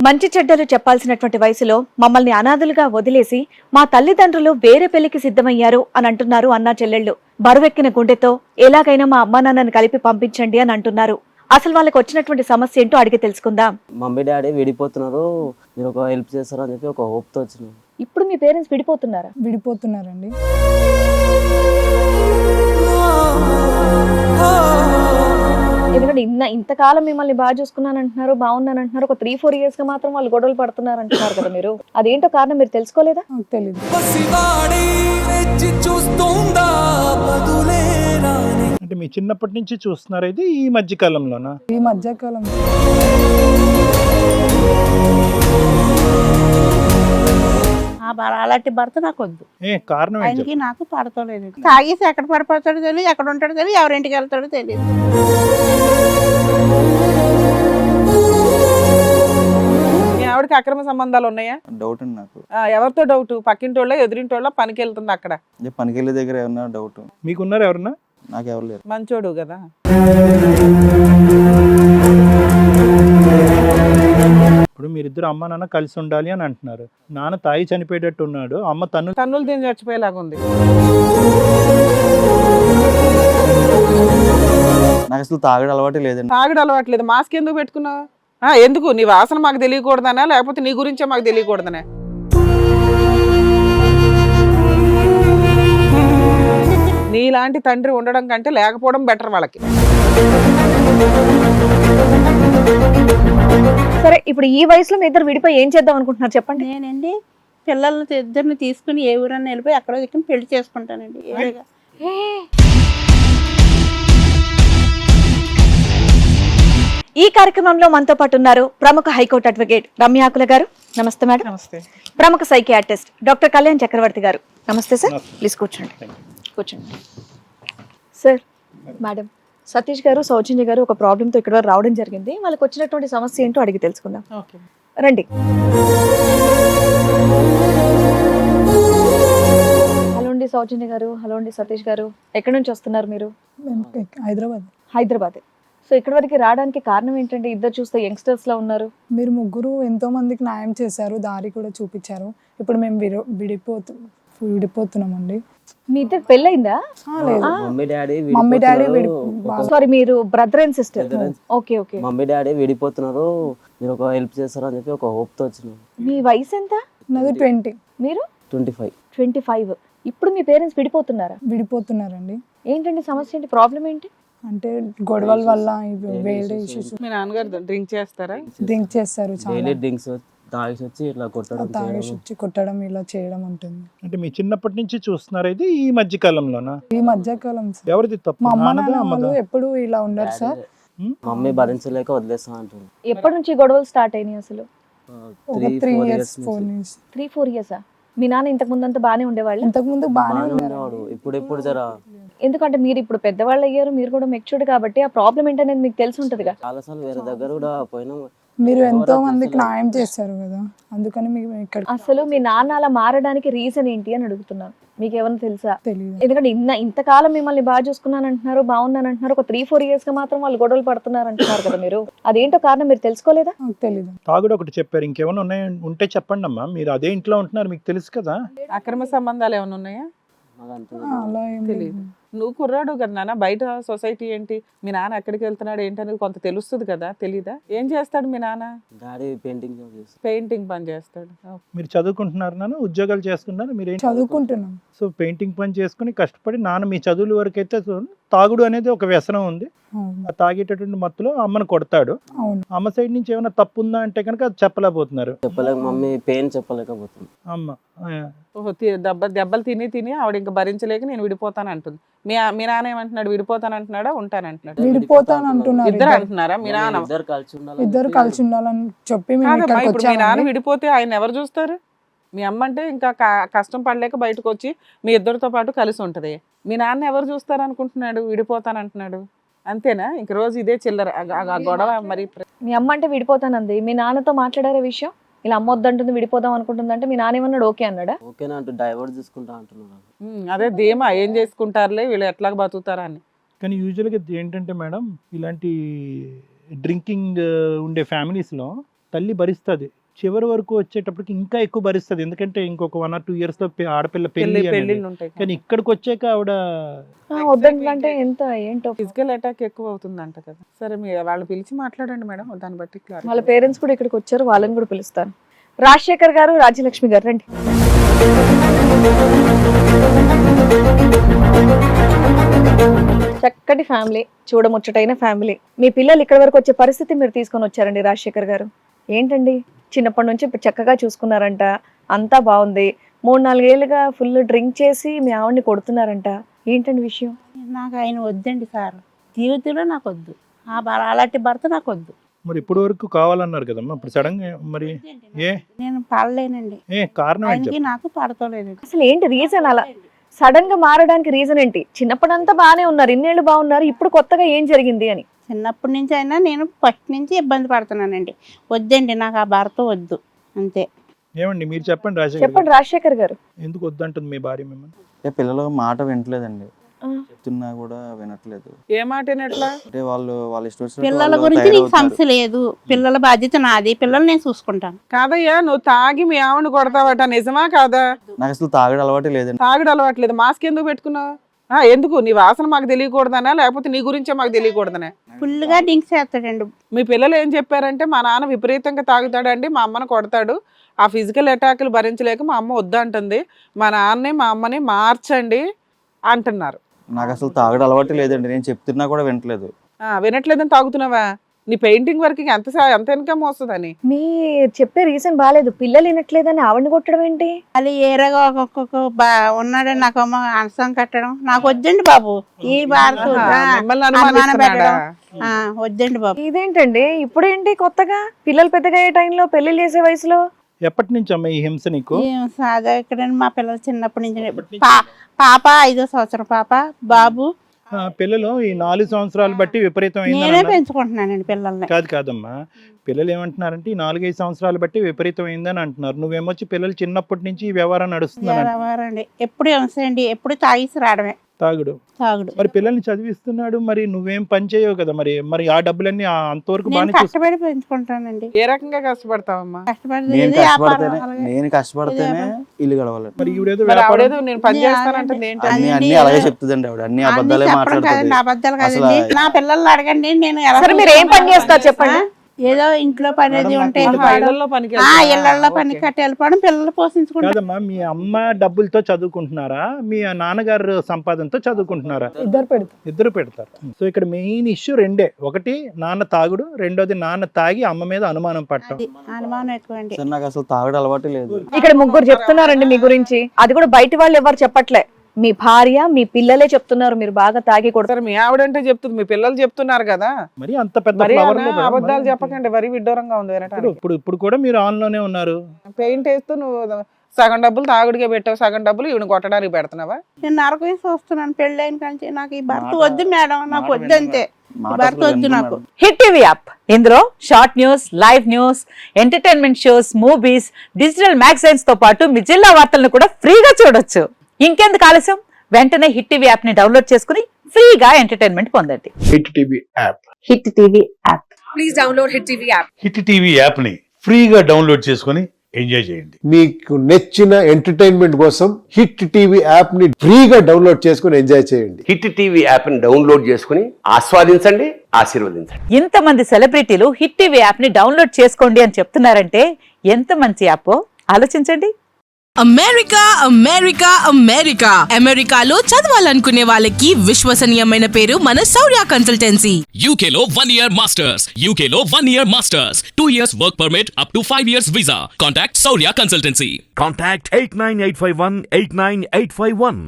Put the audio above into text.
మంచి చెడ్డలు చెప్పాల్సినటువంటి వయసులో మమ్మల్ని అనాథలుగా వదిలేసి మా తల్లిదండ్రులు వేరే పెళ్లికి సిద్ధమయ్యారు అని అంటున్నారు అన్నా చెల్లెళ్ళు. బరువెక్కిన గుండెతో ఎలాగైనా మా అమ్మా నాన్నని కలిపి పంపించండి అని అంటున్నారు. అసలు వాళ్ళకి వచ్చినటువంటి సమస్య ఏంటో అడిగి తెలుసుకుందాం. మమ్మీ డాడీ విడిపోతున్నారు, మీరు ఒక హెల్ప్ చేస్తారు అని చెప్పి ఒక హోప్తో వచ్చినాం. ఇప్పుడు మీ పేరెంట్స్ విడిపోతున్నారా? విడిపోతున్నారండి. ఎందుకంటే ఇంతకాలం మిమ్మల్ని బాగా చూసుకున్నాను అంటున్నారు, బాగున్నాను అంటున్నారు. ఒక 3-4 years గా మాత్రం వాళ్ళు గొడవలు పడుతున్నారు అంటున్నారు కదా మీరు. అదేంటో కారణం మీరు తెలుసుకోలేదా? నాకు తెలియదు. అంటే మీ చిన్నప్పటి నుంచి చూస్తున్నారు, ఇది ఈ మధ్య కాలంలోనా? ఈ మధ్యకాలం అలాంటి భర్త నాకు వద్దు. కారణం ఏంటి? ఆయనకి నాకు పడతలేదు. తాగేసి ఎక్కడ పడిపోతాడో తెలియదు, ఎక్కడ ఉంటాడో తెలియదు, ఎవరింటికి వెళ్తాడో తెలియదు. మీ ఆవిడకి అక్రమ సంబంధాలు ఉన్నాయా? డౌట్ అండి నాకు. ఎవరితో డౌట్? పక్కింటోళ్ళ ఎదురింటోళ్ళ పనికి వెళ్తుంది అక్కడ? పనికి వెళ్ళే దగ్గర ఏమన్నా డౌట్? మీకున్నారు ఎవరన్నా? నాకు ఎవరు లేరు. మంచోడు కదా. ఇప్పుడు మీరిద్దరు అమ్మ నాన్న కలిసి ఉండాలి అని అంటున్నారు. నాన్న తాయి చనిపోయేటట్టు ఉన్నాడు, అమ్మ తన్నులు తిని చచ్చిపోయేలాగుంది. నాకు అసలు తాగడం అలవాటే లేదండి. తాగడం అలవాట్లేదు. మాస్క్ ఎందుకు పెట్టుకున్నావు? ఎందుకు? నీ వాసన మాకు తెలియకూడదనా, లేకపోతే నీ గురించే మాకు తెలియకూడదనా? నీలాంటి తండ్రి ఉండడం కంటే లేకపోవడం బెటర్ వాళ్ళకి. సరే, ఇప్పుడు ఈ వయసులో మీ ఇద్దరు విడిపోయి ఏం చేద్దాం అనుకుంటున్నారు చెప్పండి. నేనండి పిల్లల్ని ఇద్దరిని తీసుకుని ఏ ఊరన్నా వెళ్ళిపోయి అక్కడ దిక్కుని పెళ్లి చేసుకుంటానండి. ఏదైనా ఈ కార్యక్రమంలో మనతో పాటు ఉన్నారు ప్రముఖ హైకోర్టు అడ్వకేట్ రమ్యాకుల గారు. నమస్తే మేడం. నమస్తే. ప్రముఖ సైకియాట్రిస్ట్ డాక్టర్ కళ్యాణ్ చక్రవర్తి గారు. నమస్తే సార్. ప్లీజ్ కూర్చోండి. కూర్చోండి సార్. మేడం, సతీష్ గారు, సౌజన్య గారు ఒక ప్రాబ్లంతో ఇక్కడ రావడం జరిగింది. వాళ్ళకి వచ్చినటువంటి సమస్య ఏంటో అడిగి తెలుసుకుందాం. రండి. హలో అండి సౌజన్య గారు. హలో అండి సతీష్ గారు. ఎక్కడి నుంచి వస్తున్నారు మీరు? హైదరాబాద్. హైదరాబాద్. సో ఇక్కడ వరకు రావడానికి కారణం ఏంటంటే ఇద్దరు చూస్తే యంగ్స్టర్స్ లా ఉన్నారు. మీరు ముగ్గురు ఎంతో మందికి న్యాయం చేశారు, దారి కూడా చూపించారు. ఇప్పుడు మేము విడిపోతున్నామండి. మీ ఇద్దరు పెళ్ళయిందా? లేదు, మమ్మీ డాడీ సారీ, మీరు brother and sister. Okay okay. Mummy daddy విడిపోతున్నారు, మీరు ఒక హెల్ప్ చేస్తారు అని చెప్పి ఒక హోప్తో వచ్చినాం. మీ వయసు ఎంత? నాది 20. మీరు 25. 25. ఇప్పుడు మీ పేరెంట్స్ విడిపోతున్నారా? విడిపోతున్నారండి. ఏంటండి సమస్య ఏంటి? ప్రాబ్లం ఏంటి? అంటే గొడవల వల్ల వేరే ఇష్యూస్. మీ నాన్నగారు డ్రింక్ చేస్తారా? డ్రింక్ చేస్తారు, చాలా డ్రింక్స్ తాగేసి వచ్చి ఇట్లా తాగేసి వచ్చి కొట్టడం, ఇలా చేయడం ఉంటుంది. అంటే మీ చిన్నప్పటి నుంచి చూస్తున్నారు, ఇది ఈ మధ్య కాలంలోనా? ఈ మధ్యకాలం. ఎవరిది తప్పు? మా అమ్మ నాన్న ఎప్పుడు ఇలా ఉండరు సార్. మమ్మీ భరించలేక వదిలేస్తా అంటుంది. ఎప్పటి నుంచి గొడవలు స్టార్ట్ అయినాయి అసలు? ఒక 3 years 4 years. 3-4 years. మీ నాన్న ఇంతకు ముందు అంతా బానే ఉండేవాళ్ళు? ఇంతకు ముందు బాగానే ఉండేవాడు, ఇప్పుడు జరా. ఎందుకంటే మీరు ఇప్పుడు పెద్దవాళ్ళు అయ్యారు, మీరు కూడా మెచ్యూర్డ్ కాబట్టి ఆ ప్రాబ్లం ఏంటనేది మీకు తెలిసి ఉంటదిగా. చాలా సార్లు వేరే దగ్గర కూడా పోయినాం. మీరు ఎంతో మందికి న్యాయం చేస్తారు కదా, అందుకని మీకు ఇక్కడ. అసలు మీ నాన్న అలా మారడానికి రీజన్ ఏంటి అని అడుగుతున్నాను. మీకు ఏమన్నా తెలుసా? తెలియదు. ఎందుకంటే ఇంతకాలం మిమ్మల్ని బాగా చూసుకున్నాను అంటున్నారు, బాగున్నాను అంటున్నారు. ఒక 3-4 years గా మాత్రం వాళ్ళు గొడవలు పడుతున్నారు అంటున్నారు కదా మీరు. అదేంటో కారణం మీరు తెలుసుకోలేదా? నాకు తెలియదు. తాగుడు ఒకటి చెప్పారు, ఇంకేమైనా ఉంటే చెప్పండి అమ్మా. మీరు అదే ఇంట్లో ఉంటున్నారు, మీకు తెలుసు కదా. అక్రమ సంబంధాలు ఏమైనా ఉన్నాయా? అలా ఏం తెలియదు. నువ్వు కుర్రాడు కదా నాన్న, బయట సొసైటీ ఏంటి, మీ నాన్న ఎక్కడికి వెళ్తున్నాడు ఏంటనేది కొంత తెలుస్తుంది కదా. తెలీదా? ఏం చేస్తాడు మీ నాన్న? డాడీ పెయింటింగ్ పని చేస్తాడు. మీరు చదువుకుంటున్నారు నాన్న, ఉద్యోగాలు చేస్తున్నారు, మీరు చదువుకుంటున్నాం. సో పెయింటింగ్ పని చేసుకుని కష్టపడి నాన్న మీ చదువుల వరకు అయితే తాగుడు అనేది ఒక వ్యసనం ఉంది. ఆ తాగేటటువంటి మత్తులో అమ్మను కొడతాడు. అమ్మ సైడ్ నుంచి ఏమైనా తప్పు ఉందా అంటే కనుక అది చెప్పలేకపోతున్నారు. మమ్మీ పెయిన్ చెప్పలేకపోతుంది. అమ్మ దెబ్బలు తిని ఆవిడ ఇంకా భరించలేక నేను విడిపోతాను అంటుంది. మీ నాన్న ఏమంటున్నాడు? విడిపోతాను అంటున్నాడా, ఉంటానంటున్నాడు? విడిపోతాను అంటున్నారు. ఇద్దరు అంటున్నారా? మీ నాన్న ఇద్దరు కలిసి ఉండాలని చెప్పి ఇప్పుడు మీ నాన్న విడిపోతే ఆయన ఎవరు చూస్తారు? మీ అమ్మ అంటే ఇంకా కష్టం పడలేక బయటకు వచ్చి మీ ఇద్దరితో పాటు కలిసి ఉంటది. మీ నాన్న ఎవరు చూస్తారు అనుకుంటున్నాడు? విడిపోతాను అంటున్నాడు, అంతేనా? ఇంక రోజు ఇదే చిల్లర గొడవ. మరి మీ అమ్మ అంటే విడిపోతానంది, మీ నాన్నతో మాట్లాడారే విషయం? ఇలా అమ్మ వద్దంటుంది, విడిపోదాం అనుకుంటుంది అంటే మీ నాన్న ఏమన్నాడు? ఓకే అన్నాడా? ఓకేనా అంటూ డైవర్ట్ తీసుకుంటా అంటున్నాడు. అదే ధీమా, ఏం చేసుకుంటారులే వీళ్ళు, ఎట్లా బతుకుతారా అని. కానీ యూజువల్గా ఏంటంటే మేడం, ఇలాంటి డ్రింకింగ్ ఉండే ఫ్యామిలీస్లో తల్లి భరిస్తుంది, చివరి వరకు వచ్చేటప్పటికి ఇంకా ఎక్కువ భరిస్తుంది. ఎందుకంటే ఇంకొక 1 or 2 years లో ఆడపిల్ల పెళ్లి అనేది. పెళ్ళిళ్ళు ఉంటాయి కానీ ఇక్కడికి వచ్చాక ఆవిడ వద్దంటే ఎంత ఏంటో ఫిజికల్ అటాక్ ఎక్కువ అవుతుందంట కదా. సరే మీ వాళ్ళు పిలిచి మాట్లాడండి మేడం, దాన్ని బట్టి clarity. వాళ్ళ పేరెంట్స్ కూడా ఇక్కడికి వచ్చారు, వాళ్ళని కూడా పిలుస్తాను. రాజశేఖర్ గారు, రాజ్యలక్ష్మి గారు రండి. చక్కటి ఫ్యామిలీ, చూడముచ్చటైన ఫ్యామిలీ. మీ పిల్లలు ఇక్కడ వరకు వచ్చే పరిస్థితి మీరు తీసుకొని వచ్చారండి రాజశేఖర్ గారు. ఏంటండి, చిన్నప్పటి నుంచి చక్కగా చూసుకున్నారంట, అంతా బాగుంది. 3-4 ఏళ్ళుగా ఫుల్ డ్రింక్ చేసి మీ ఆవిడ్ని కొడుతున్నారంట, ఏంటండి విషయం? నాకు ఆయన వద్దండి సార్, జీవితంలో నాకు వద్దు. అలాంటి భర్త నాకు వద్దు. మరి ఇప్పటి వరకు కావాలన్నారు కదమ్మా, ఇప్పుడు సడన్ గా మరి ఏ నేను పడలేనండి, కారణం ఏంటి ఆయనకి నాకు పడతలేదండి. అసలు ఏంటి రీజన్? అలా సడన్ గా మారడానికి రీజన్ ఏంటి? చిన్నప్పుడంతా బాగానే ఉన్నారు, ఇన్నేళ్ళు బాగున్నారు, ఇప్పుడు కొత్తగా ఏం జరిగింది అని? చిన్నప్పటి నుంచి అయినా నేను ఫస్ట్ నుంచి ఇబ్బంది పడుతున్నానండి. వద్దండి, నాకు ఆ భర్త వద్దు, అంతే. ఏమండి మీరు చెప్పండి రాజశేఖర్ చెప్పండి గారు. రాజశేఖర్ గారు. ఎందుకు వద్దంటుంది మీ భార్య మిమ్మల్ని? పిల్లలు మాట వినట్లేదండి, చెప్తున్నా కూడా వినట్లేదు. ఏ మాట ఎట్లా? అంటే వాళ్ళ ఇష్టం వచ్చినట్టు పిల్లల వాళ్ళు గురించి నీకు తయారవుతున్నారు. సమస్య లేదు, పిల్లల బాధ్యత నాది, పిల్లలు నేను చూసుకుంటాను. కాదయ్యా, నువ్వు తాగి మీ ఆవిడ కొడతావట, నిజమా కాదా? నాకు అసలు తాగడం అలవాటే లేదండి. తాగుడు అలవాట్లేదు, మాస్క్ ఎందుకు పెట్టుకున్నావు? ఎందుకు? నీ వాసన మాకు తెలియకూడదనా, లేకపోతే నీ గురించే మాకు తెలియకూడదనా? ఫుల్గా డ్రింక్స్ చేస్తాడండి. మీ పిల్లలు ఏం చెప్పారంటే, మా నాన్న విపరీతంగా తాగుతాడండి, మా అమ్మని కొడతాడు, ఆ ఫిజికల్ అటాక్లు భరించలేక మా అమ్మ వద్దంటుంది, మా నాన్నే మా అమ్మని మార్చండి అంటున్నారు. నాకు అసలు తాగడం అలవాటే లేదండి, నేను చెప్తున్నా కూడా వినట్లేదు. వినట్లేదని తాగుతున్నావా? నీ పెయింటింగ్ వర్క్ ఎంత ఇన్కమ్ వస్తుందని? మీ చెప్పే రీజన్ బాగాలేదు, పిల్లలు వినట్లేదని ఆవిడని కొట్టడం ఏంటి? అది ఏరగా ఒక్కొక్క ఉన్నాడని నాకు అమ్మ అనసం కట్టడం నాకు వద్దండి బాబు. ఈ భారత మిమ్మల్ని అనుమానం అనుమానిస్తున్నాడా? పెట్టడం వద్దండి బాబు. ఇదేంటండి ఇప్పుడేంటి కొత్తగా? పిల్లలు పెద్దగా అయ్యే టైంలో, పెళ్లిళ్ళు చేసే వయసులో? ఎప్పటి నుంచి అమ్మ ఈ హింస నీకు? సాదా ఇక్కడ మా పిల్లలు చిన్నప్పటి నుంచి పాప 5వ సంవత్సరం పాప, బాబు. పిల్లలు ఈ 4 సంవత్సరాలు బట్టి విపరీతం నేనే అయిందని పెంచుకుంటున్నానండి పిల్లల్ని. కాదమ్మా, పిల్లలు ఏమంటున్నారంటే ఈ 4-5 సంవత్సరాలు బట్టి విపరీతం అయిందని అంటున్నారు. నువ్వేమొచ్చి పిల్లలు చిన్నప్పటి నుంచి ఈ వ్యవహారం నడుస్తుందని ఎవరండి ఎప్పుడు హింసండి, ఎప్పుడు తాగేసి రావడమే తాగుడు. మరి పిల్లల్ని చదివిస్తున్నాడు, మరి నువ్వేం పని చేయవు కదా, మరి ఆ డబ్బులన్నీ అంతవరకు నేను బాగా కష్టపడి పెంచుకుంటానండి. ఏ రకంగా కష్టపడతావమ్మా? నేను కష్టపడితేనే ఇల్లు గడవాలి. మరి ఈవిడేదో మరి వ్యాపారం ఆవిడేదో నేను పని చేస్తానంటుంది ఏంటి? అన్ని అలాగే చెప్తుందండి ఆవిడ, అన్ని అబద్ధాలే మాట్లాడుతుంది. అబద్ధాలు కదండి. నా పిల్లల్ని అడగండి, నేను ఎలా సరే మీరు ఏం పని చేస్తారు చెప్పండి? ఏదో ఇంట్లో పని అది ఉంటే ఇళ్ళల్లో పనికి ఇళ్లలో పని కట్టి వెళ్ళిపోవడం, పిల్లలు పోషించుకుంటారు. కాదమ్మా, మీ అమ్మ డబ్బులతో చదువుకుంటున్నారా, మీ నాన్నగారు సంపాదనతో చదువుకుంటున్నారా? ఇద్దరు పెడతారు. సో ఇక్కడ మెయిన్ ఇష్యూ రెండే, ఒకటి నాన్న తాగుడు, రెండోది నాన్న తాగి అమ్మ మీద అనుమానం పట్టడం. అనుమానం ఎక్కువండి. సార్ నాకు అసలు తాగడం అలవాటే లేదు. ఇక్కడ 3 చెప్తున్నారండి మీ గురించి, అది కూడా బయట వాళ్ళు ఎవరు చెప్పట్లే, మీ భార్య మీ పిల్లలే చెప్తున్నారు మీరు బాగా తాగి కొడతారు. మీ ఆవిడంటే చెప్తుంది, మీ పిల్లలు చెప్తున్నారు కదా. మరి అంత పెద్ద మరి flower లో అన్న అబద్ధాలు చెప్పకండి, వరి విడ్డూరంగా ఉంది వినటానికి. ఇప్పుడు కూడా మీరు ఆన్ లోనే ఉన్నారు. పెయింట్ వేస్తూ నువ్వు సగం డబ్బులు తాగుడికే పెట్టావు, సగం డబ్బులు ఈవిడ కొట్టడానికి పెడుతున్నావా? నేను నరకం చూస్తున్నాను పెళ్ళైన కంటే. నాకు ఈ భర్త వద్దు మేడం, నాకు వద్దు అంతే, ఈ భర్త వద్దు నాకు. హిట్ టీవీ యాప్, ఇందులో short news, live news, entertainment shows, movies, digital magazines తో పాటు మీ జిల్లా వార్తలను కూడా ఫ్రీగా చూడొచ్చు. ఇంకెందుకు ఆలస్యం, వెంటనే హిట్ టీవీ యాప్ ని డౌన్లోడ్ చేసుకుని ఫ్రీగా ఎంటర్టైన్మెంట్ పొందండి. Hit TV app, hit TV app. Please download hit TV app. Hit TV app ని ఫ్రీగా డౌన్లోడ్ చేసుకొని ఎంజాయ్ చేయండి. మీకు నచ్చిన ఎంటర్టైన్మెంట్ కోసం హిట్ టీవీ యాప్ ని ఫ్రీగా డౌన్లోడ్ చేసుకొని ఎంజాయ్ చేయండి. హిట్ టీవీ యాప్ ని డౌన్లోడ్ చేసుకుని ఆస్వాదించండి, ఆశీర్వదించండి. ఇంతమంది సెలబ్రిటీలు హిట్ టీవీ యాప్ ని డౌన్లోడ్ చేసుకోండి అని చెప్తున్నారంటే ఎంత మంచి యాప్ ఆలోచించండి. అమెరికా అమెరికా అమెరికా అమెరికాలో చదవాలనుకునే వాళ్ళకి విశ్వసనీయమైన పేరు మన శౌర్య కన్సల్టెన్సీ. యూకేలో 1 year masters, యూకేలో 1 year masters, 2 years work permit up to 5 years visa. Contact Saurya Consultancy. Contact 89851 89851.